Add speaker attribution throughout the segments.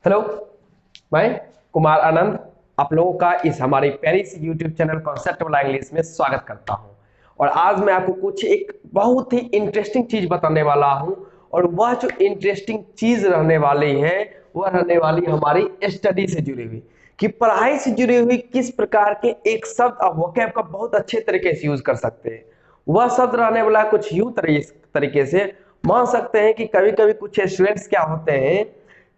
Speaker 1: Hello, मैं कुमार आनंद आप लोगों का इस हमारे प्यारी सी यूट्यूब चैनल कॉन्सेप्ट वाला इंग्लिश में स्वागत करता हूं। और आज मैं आपको कुछ एक बहुत ही इंटरेस्टिंग चीज बताने वाला हूं। और वह जो इंटरेस्टिंग चीज रहने वाली है वह रहने वाली हमारी स्टडी से जुड़ी हुई, कि पढ़ाई से जुड़ी हुई किस प्रकार के एक शब्द और वोकैब का बहुत अच्छे तरीके से यूज कर सकते हैं। वह शब्द रहने वाला कुछ यूं तरीके से मान सकते हैं कि कभी कभी कुछ स्टूडेंट्स क्या होते हैं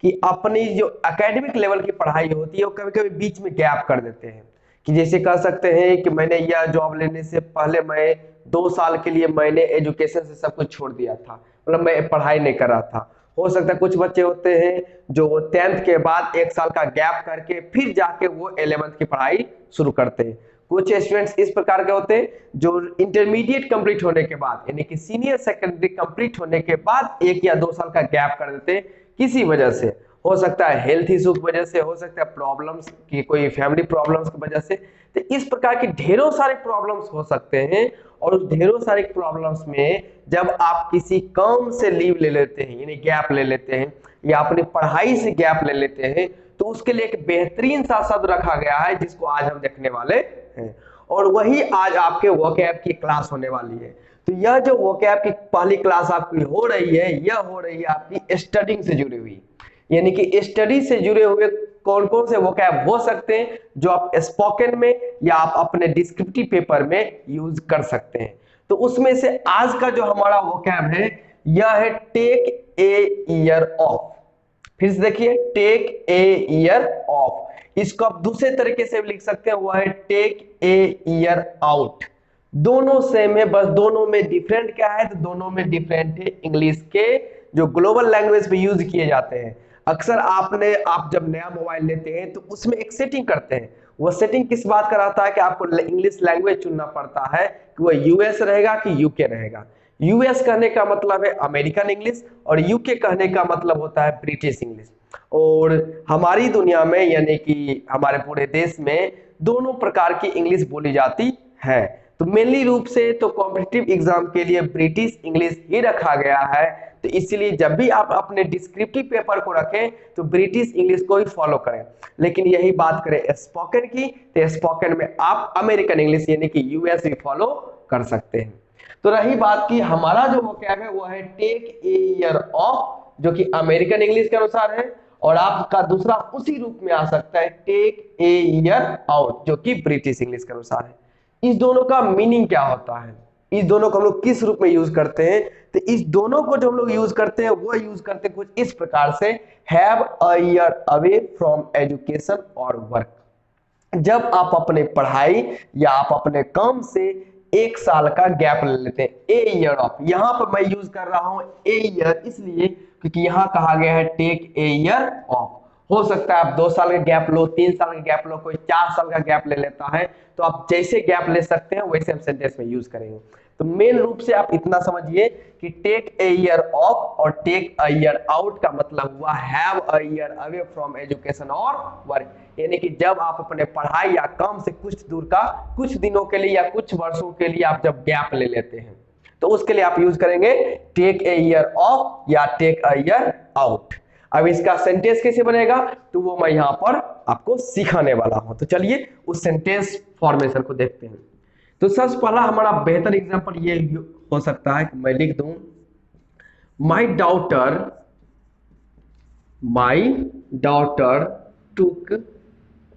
Speaker 1: कि अपनी जो एकेडमिक लेवल की पढ़ाई होती है वो कभी कभी बीच में गैप कर देते हैं। कि जैसे कह सकते हैं कि मैंने यह जॉब लेने से पहले मैं 2 साल के लिए मैंने एजुकेशन से सब कुछ छोड़ दिया था, मतलब मैं पढ़ाई नहीं कर रहा था। हो सकता है कुछ बच्चे होते हैं जो 10th के बाद 1 साल का गैप करके फिर जाके वो 11th की पढ़ाई शुरू करते हैं। कुछ स्टूडेंट्स इस प्रकार के होते हैं जो इंटरमीडिएट कंप्लीट होने के बाद यानी कि सीनियर सेकेंडरी कंप्लीट होने के बाद 1 या 2 साल का गैप कर देते हैं किसी वजह से। हो सकता है हेल्थ इशू की वजह से, हो सकता है प्रॉब्लम्स की कोई फैमिली प्रॉब्लम्स की वजह से। तो इस प्रकार की ढेरों सारे प्रॉब्लम्स हो सकते हैं। और उस ढेरों सारे प्रॉब्लम्स में जब आप किसी काम से लीव ले लेते हैं यानी गैप ले लेते हैं या अपनी पढ़ाई से गैप ले लेते हैं तो उसके लिए एक बेहतरीन सा शब्द रखा गया है जिसको आज हम देखने वाले हैं। और वही आज आपके वोकैब की क्लास होने वाली है। तो यह जो वोकैब की पहली क्लास आपकी हो रही है यह हो रही है आपकी स्टडिंग से जुड़ी हुई, यानी कि स्टडी से जुड़े हुए कौन कौन से वोकैब हो सकते हैं जो आप स्पोकन में या आप अपने डिस्क्रिप्टिव पेपर में यूज कर सकते हैं। तो उसमें से आज का जो हमारा वोकैब है यह है टेक ए ईयर ऑफ। फिर से देखिए, टेक ए ईयर ऑफ। इसको आप दूसरे तरीके से भी लिख सकते हैं, वह है टेक ए ईयर आउट। दोनों सेम है, बस दोनों में डिफरेंट क्या है, तो दोनों में डिफरेंट है इंग्लिश के जो ग्लोबल लैंग्वेज में यूज किए जाते हैं। अक्सर आप जब नया मोबाइल लेते हैं तो उसमें एक सेटिंग करते हैं। वो सेटिंग किस बात का रहता है कि आपको इंग्लिश लैंग्वेज चुनना पड़ता है कि वो यूएस रहेगा कि यूके रहेगा। यूएस कहने का मतलब है अमेरिकन इंग्लिश और यूके कहने का मतलब होता है ब्रिटिश इंग्लिश। और हमारी दुनिया में यानी कि हमारे पूरे देश में दोनों प्रकार की इंग्लिश बोली जाती है। तो मेनली रूप से तो कॉम्पिटिटिव एग्जाम के लिए ब्रिटिश इंग्लिश ही रखा गया है। तो इसलिए जब भी आप अपने डिस्क्रिप्टिव पेपर को रखें तो ब्रिटिश इंग्लिश को ही फॉलो करें। लेकिन यही बात करें स्पोकन की, तो स्पोकन में आप अमेरिकन इंग्लिश यानी कि यूएस भी फॉलो कर सकते हैं। तो रही बात की हमारा जो वोकैब है वो है टेक ए ईयर ऑफ, जो कि अमेरिकन इंग्लिश के अनुसार है। और आपका दूसरा उसी रूप में आ सकता है टेक ए ईयर आउट, जो कि ब्रिटिश इंग्लिश के अनुसार है। इस दोनों का मीनिंग क्या होता है, इस दोनों को हम लोग किस रूप में यूज करते हैं, तो इस दोनों को जो हम लोग यूज करते हैं वो यूज करते हैं कुछ इस प्रकार से, have a year away from education और वर्क। जब आप अपने पढ़ाई या आप अपने काम से 1 साल का गैप ले लेते हैं, ए ईयर ऑफ। यहां पर मैं यूज कर रहा हूं ए ईयर इसलिए क्योंकि यहां कहा गया है टेक ए ईयर ऑफ। हो सकता है आप 2 साल का गैप लो, 3 साल का गैप लो, कोई 4 साल का गैप ले लेता है। तो आप जैसे गैप ले सकते हैं वैसे हम सेंटेंस में यूज करेंगे। तो मेन रूप से आप इतना समझिए कि टेक ए ईयर ऑफ और टेक अ ईयर आउट का मतलब हुआ have a year away from education और वर्क। यानी कि जब आप अपने पढ़ाई या काम से कुछ दूर का कुछ दिनों के लिए या कुछ वर्षों के लिए आप जब गैप ले लेते हैं तो उसके लिए आप यूज करेंगे टेक ए ईयर ऑफ या टेक अ ईयर आउट। अब इसका सेंटेंस कैसे बनेगा तो वो मैं यहां पर आपको सिखाने वाला हूं। तो चलिए उस सेंटेंस फॉर्मेशन को देखते हैं। तो सबसे पहला हमारा बेहतर एग्जांपल ये हो सकता है कि मैं लिख दूं my daughter took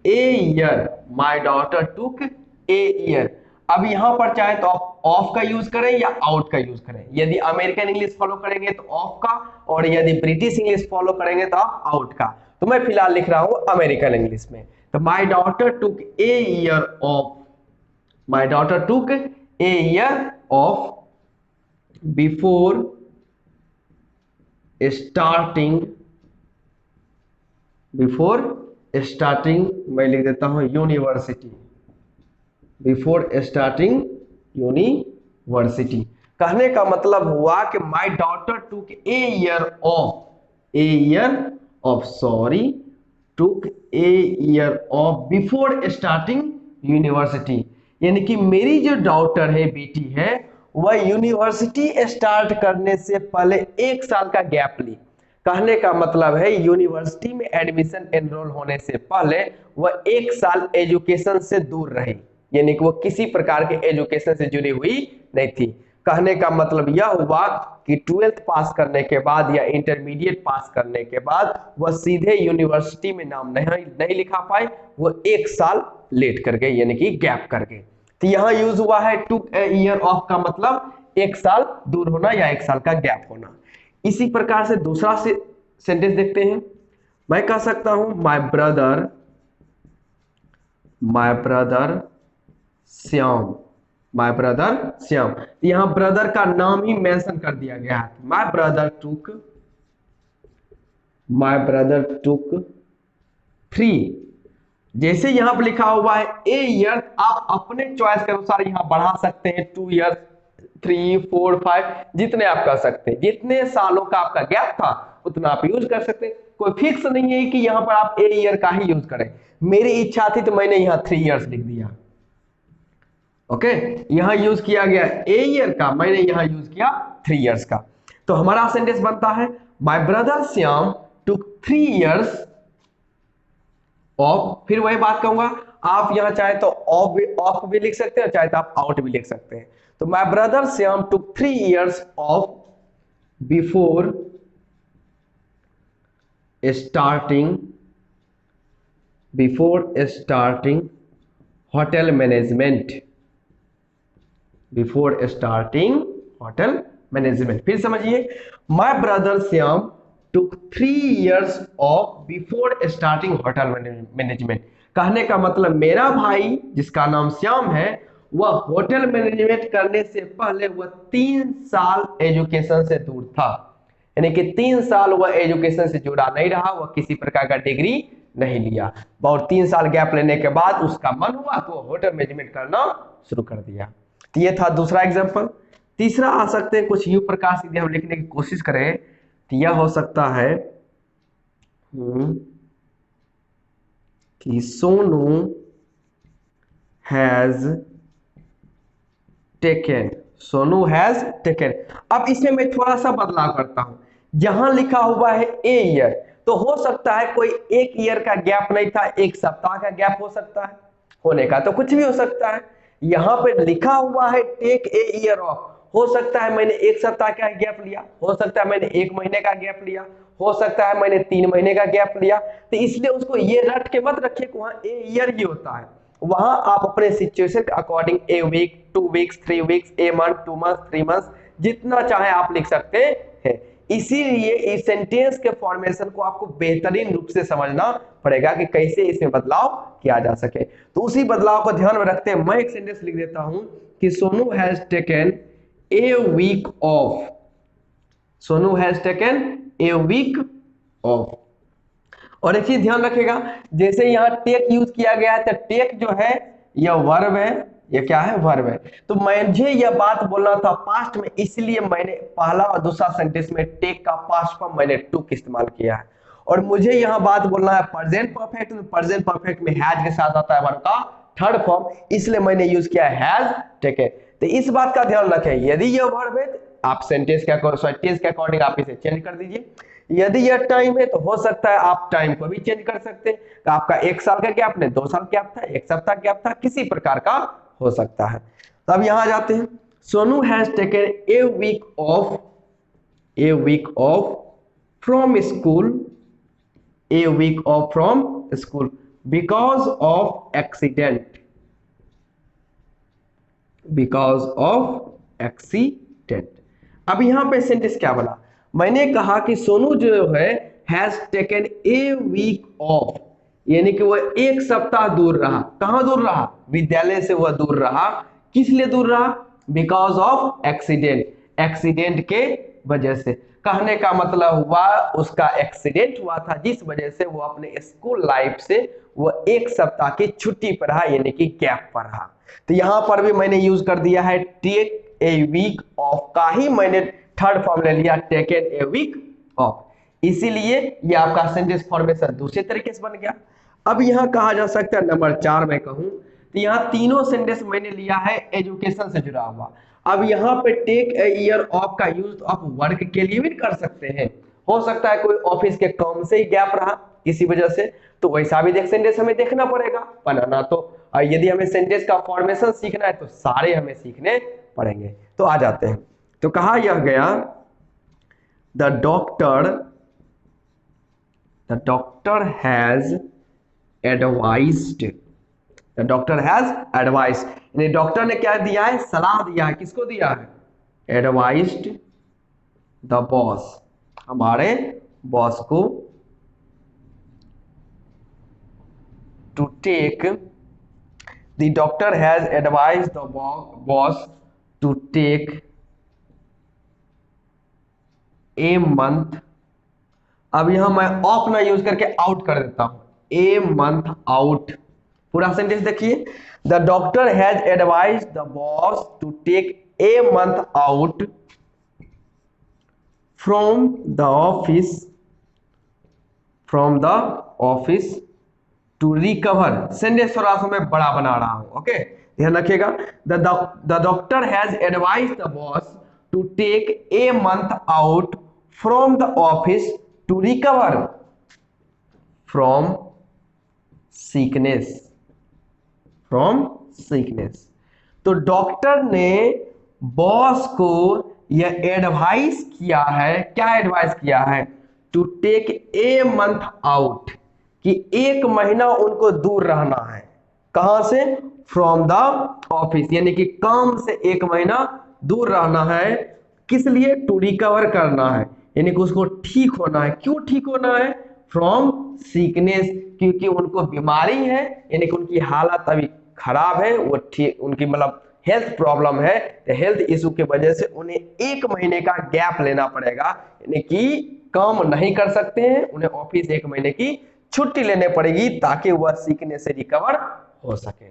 Speaker 1: a year, my daughter took a year. अब यहां पर चाहे तो आप ऑफ का यूज करें या आउट का यूज करें। यदि अमेरिकन इंग्लिश फॉलो करेंगे तो ऑफ का, और यदि ब्रिटिश इंग्लिश फॉलो करेंगे तो आप आउट का। तो मैं फिलहाल लिख रहा हूं अमेरिकन इंग्लिश में। तो my daughter took a year of, my daughter took a year off before starting मैं लिख देता हूं यूनिवर्सिटी, बिफोर स्टार्टिंग यूनिवर्सिटी। कहने का मतलब हुआ कि my daughter took a year of sorry took a year off before starting university. यानी कि मेरी जो डॉटर है, बेटी है, वह यूनिवर्सिटी स्टार्ट करने से पहले 1 साल का गैप ली। कहने का मतलब है यूनिवर्सिटी में एडमिशन एनरोल होने से पहले वह 1 साल एजुकेशन से दूर रही, यानी कि वो किसी प्रकार के एजुकेशन से जुड़ी हुई नहीं थी। कहने का मतलब यह हुआ कि 12th पास करने के बाद या इंटरमीडिएट पास करने के बाद वह सीधे यूनिवर्सिटी में नाम नहीं लिखा पाए, वो 1 साल लेट कर गए, यानी कि गैप कर गए। तो यहाँ यूज हुआ है टू ईयर ऑफ का मतलब 1 साल दूर होना या 1 साल का गैप होना। इसी प्रकार से दूसरा सेंटेंस देखते हैं। मैं कह सकता हूं my brother Shyam, my brother Shyam. यहां ब्रदर का नाम ही मेंशन कर दिया गया है। माय ब्रदर टुक 3, जैसे यहां पर लिखा हुआ है ए ईयर, आप अपने चॉइस के अनुसार यहां बढ़ा सकते हैं 2 ईयर, 3, 4, 5, जितने आप कर सकते हैं। जितने सालों का आपका गैप था उतना आप यूज कर सकते हैं। कोई फिक्स नहीं है कि यहां पर आप ए ईयर का ही यूज करें। मेरी इच्छा थी तो मैंने यहां 3 ईयर्स लिख दिया। ओके, यहां यूज किया गया ए ईयर का, मैंने यहां यूज किया 3 ईयर्स का। तो हमारा सेंटेंस बनता है my brother Shyam took 3 years of, फिर वही बात कहूंगा, आप यहां चाहे तो ऑफ भी लिख सकते हैं, चाहे तो आप आउट भी लिख सकते हैं। तो my brother Shyam took 3 years of before starting hotel management, फिर समझिए, my brother Shyam took 3 years off before starting hotel management। कहने का मतलब मेरा भाई जिसका नाम श्याम है वह होटल मैनेजमेंट करने से पहले वह 3 साल एजुकेशन से दूर था, यानी कि 3 साल वह एजुकेशन से जुड़ा नहीं रहा, वह किसी प्रकार का डिग्री नहीं लिया और 3 साल गैप लेने के बाद उसका मन हुआ तो वह होटल मैनेजमेंट करना शुरू कर दिया। तो ये था दूसरा एग्जाम्पल। तीसरा आ सकते हैं कुछ यूं प्रकार से हम लिखने की कोशिश करें तो यह हो सकता है कि सोनू हैज टेकन। अब इसमें मैं थोड़ा सा बदलाव करता हूं। जहां लिखा हुआ है ए ईयर, तो हो सकता है कोई 1 ईयर का गैप नहीं था, 1 सप्ताह का गैप हो सकता है, होने का तो कुछ भी हो सकता है। यहां पे लिखा हुआ है टेक ए ईयर ऑफ, हो सकता है मैंने 1 सप्ताह का गैप लिया, हो सकता है मैंने 1 महीने का गैप लिया, हो सकता है मैंने 3 महीने का गैप लिया। तो इसलिए उसको ये रट के मत रखिए कि वहां ए ईयर ही होता है। वहां आप अपने सिचुएशन के according a week, 2 weeks, 3 weeks, a month, 2 month, 3 month, जितना चाहे आप लिख सकते हैं। इसीलिए इस सेंटेंस के फॉर्मेशन को आपको बेहतरीन रूप से समझना पड़ेगा कि कैसे इसमें बदलाव किया जा सके। तो उसी बदलाव को ध्यान में रखते हुए मैं एक सेंटेंस लिख देता हूं कि Sonu has taken a week off, Sonu has taken a week off. और एक चीज ध्यान रखेगा, जैसे यहाँ टेक यूज किया गया है तो टेक जो है यह वर्ब है, ये क्या है, वर्ब है। तो मुझे यह बात बोलना था पास्ट में, इसलिए मैंने पहला और दूसरा सेंटेंस में टेक का पास्ट फॉर्म मैंने टुक इस्तेमाल किया है। और मुझे यहाँ बात बोलना है प्रेजेंट परफेक्ट, प्रेजेंट परफेक्ट में हैज के साथ आता है वर्ब का थर्ड फॉर्म, इसलिए मैंने यूज किया हैज टेकन। तो इस बात का ध्यान रखें, यदि यह वर्ब है आप सेंटेंस के अकॉर्डिंग आप इसे चेंज कर दीजिए। यदि यह टाइम है तो हो सकता है आप टाइम को भी चेंज कर सकते हैं। तो आपका 1 साल का गैप नहीं, 2 साल गैप था, 1 सप्ताह गैप था, किसी प्रकार का हो सकता है। तो अब यहां जाते हैं, Sonu has taken a week off from school, a week off from school because of accident, अब यहां पे सेंटेंस क्या बना, मैंने कहा कि सोनू जो है has taken a week off, यानी कि वह 1 सप्ताह दूर रहा। कहां दूर रहा, विद्यालय से वह दूर रहा। किस लिए दूर रहा, बिकॉज ऑफ एक्सीडेंट, एक्सीडेंट के वजह से। कहने का मतलब हुआ उसका एक्सीडेंट हुआ था जिस वजह से वो अपने स्कूल लाइफ से वो 1 सप्ताह की छुट्टी पर रहा, यानी कि गैप पर रहा। तो यहां पर भी मैंने यूज कर दिया है टेक ए वीक ऑफ का ही मैंने थर्ड फॉर्म ले लिया, टेकन ए वीक ऑफ, इसीलिए ये आपका सेंटेंस फॉर्मेशन दूसरे तरीके से बन गया। अब यहां कहा जा सकता है नंबर 4 में कहूं तो यहां तीनों सेंटेंस मैंने लिया है एजुकेशन से जुड़ा हुआ। अब यहां पे टेक ए ईयर ऑफ का यूज आप वर्क के लिए भी कर सकते हैं। हो सकता है कोई ऑफिस के काम से ही गैप रहा किसी वजह से, तो वैसा भी सेंटेंस हमें देखना पड़ेगा बनाना। तो यदि हमें सेंटेंस का फॉर्मेशन सीखना है तो सारे हमें सीखने पड़ेंगे। तो आ जाते हैं। तो कहा यह गया the doctor has advised, the doctor has advice, यानी डॉक्टर ने क्या दिया है, सलाह दिया है। किसको दिया है, एडवाइज्ड द बॉस, हमारे बॉस को, to take, the doctor has advise the boss to take a month, अब यहां मैं ऑफ ना यूज करके आउट कर देता हूं, ए मंथ आउट। पूरा सेंटेंस देखिए, the doctor has advise the boss to take a month out from the office to recover. Sentence थोड़ा सा मैं बड़ा बना रहा हूं, ओके, ध्यान रखिएगा। The doctor has advise the boss to take a month out from the office to recover from sickness, तो डॉक्टर ने बॉस को यह एडवाइस किया है, क्या एडवाइस किया है, to take a month out, कि एक महीना उनको दूर रहना है। कहां से, फ्रॉम द ऑफिस, यानी कि काम से एक महीना दूर रहना है। किस लिए, टू रिकवर करना है, यानी कि उसको ठीक होना है। क्यों ठीक होना है, फ्रॉम सीकनेस, क्योंकि उनको बीमारी है, यानी कि उनकी हालत अभी खराब है, वो ठीक, उनकी मतलब हेल्थ प्रॉब्लम है, तो हेल्थ इशू की वजह से उन्हें एक महीने का गैप लेना पड़ेगा, यानी कि काम नहीं कर सकते हैं, उन्हें ऑफिस एक महीने की छुट्टी लेने पड़ेगी ताकि वह सीखने से रिकवर हो सके।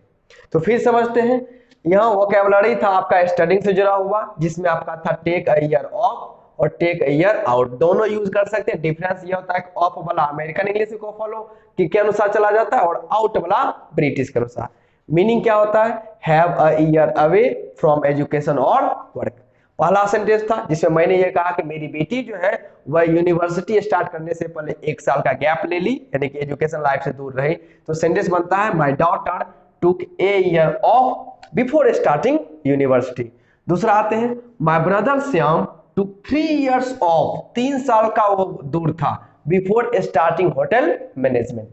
Speaker 1: तो फिर समझते हैं, यहाँ वोकैबुलरी था आपका स्टडिंग से जुड़ा हुआ, जिसमें आपका था टेक अ ईयर ऑफ और टेक अ ईयर आउट, दोनों यूज कर सकते हैं। डिफरेंस ये होता है ऑफ वाला अमेरिकन इंग्लिश को फॉलो के अनुसार चला जाता है और आउट वाला ब्रिटिश के अनुसार। मीनिंग क्या होता है, have a year away from education और वर्क। पहला सेंटेंस था जिसमें मैंने ये कहा कि मेरी बेटी जो है वह यूनिवर्सिटी स्टार्ट करने से पहले एक साल का गैप ले ली, यानी कि एजुकेशन लाइफ से दूर रही। तो सेंटेंस बनता है my daughter took a year off before starting university. दूसरा आते हैं, my brother Shyam took 3 years off, 3 साल का वो दूर था, before starting hotel management.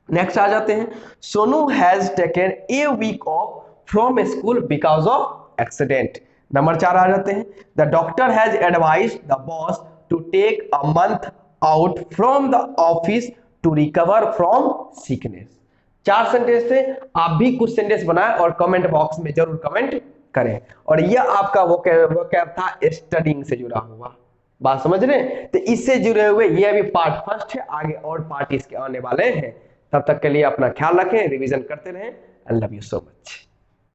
Speaker 1: Next आ जाते हैं, Sonu has taken a week off from school because of accident. Number 4 आ जाते हैं, the doctor has advised the boss to take a month out from the office to recover from sickness. 4 sentence थे, आप भी कुछ सेंटेंस बनाएं और comment box में जरूर कमेंट करें। और यह आपका वोकैब था स्टडिंग से जुड़ा हुआ, बात समझ रहे हैं। तो इससे जुड़े हुए ये अभी पार्ट फर्स्ट है, आगे और पार्ट इसके आने वाले हैं। तब तक के लिए अपना ख्याल रखें, रिवीजन करते रहें। I love you so much.